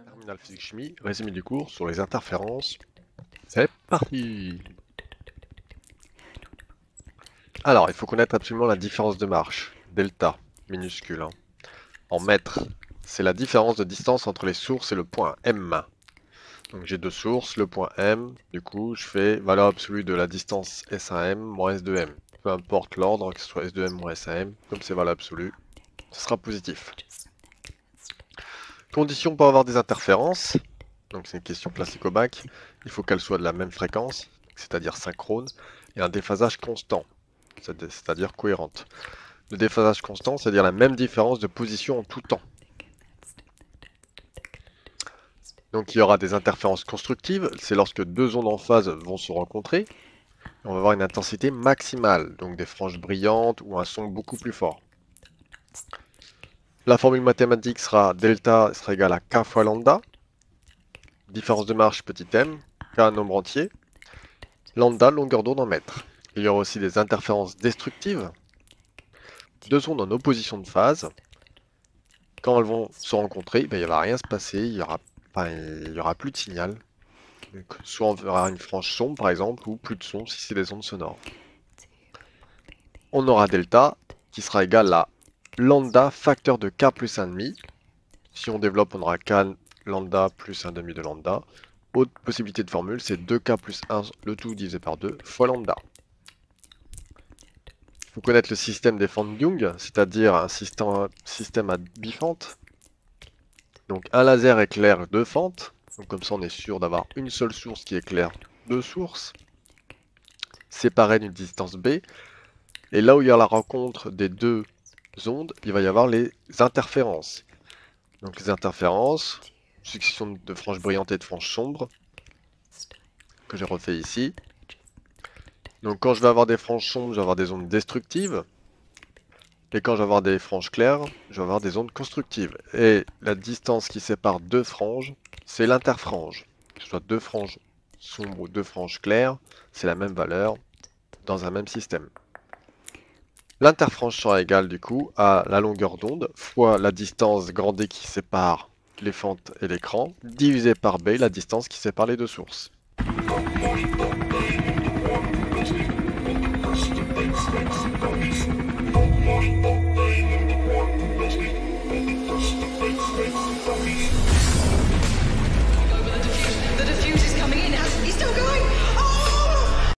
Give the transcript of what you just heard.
Terminal physique chimie, résumé du cours sur les interférences. C'est parti. Alors, il faut connaître absolument la différence de marche, delta, minuscule. En mètres, c'est la différence de distance entre les sources et le point M. Donc j'ai deux sources, le point M, du coup je fais valeur absolue de la distance S1M moins S2M. Peu importe l'ordre, que ce soit S2M ou S1M, comme c'est valeur absolue, ce sera positif. Condition pour avoir des interférences, donc c'est une question classique au bac, il faut qu'elles soient de la même fréquence, c'est-à-dire synchrone, et un déphasage constant, c'est-à-dire cohérente. Le déphasage constant, c'est-à-dire la même différence de position en tout temps. Donc il y aura des interférences constructives, c'est lorsque deux ondes en phase vont se rencontrer. On va avoir une intensité maximale, donc des franges brillantes ou un son beaucoup plus fort. La formule mathématique sera delta sera égal à k fois lambda. Différence de marche petit m, k un nombre entier. Lambda, longueur d'onde en mètres. Il y aura aussi des interférences destructives. Deux ondes en opposition de phase. Quand elles vont se rencontrer, il ne va rien se passer, il y aura plus de signal. Donc, soit on verra une frange sombre par exemple, ou plus de son si c'est des ondes sonores. On aura delta qui sera égal à lambda facteur de k plus 1,5. Si on développe, on aura k lambda plus 1,5 de lambda. Autre possibilité de formule, c'est 2k plus 1, le tout divisé par 2, fois lambda. Il faut connaître le système des fentes Young, c'est-à-dire un système à bifentes. Donc un laser éclaire deux fentes. Donc comme ça, on est sûr d'avoir une seule source qui éclaire deux sources, séparées d'une distance b. Et là où il y a la rencontre des deux ondes, il va y avoir les interférences. Donc les interférences, succession de franges brillantes et de franges sombres, que j'ai refait ici. Donc quand je vais avoir des franges sombres, je vais avoir des ondes destructives. Et quand je vais avoir des franges claires, je vais avoir des ondes constructives. Et la distance qui sépare deux franges, c'est l'interfrange. Que ce soit deux franges sombres ou deux franges claires, c'est la même valeur dans un même système. L'interfrange sera égale du coup à la longueur d'onde fois la distance grand D qui sépare les fentes et l'écran, divisé par B, la distance qui sépare les deux sources.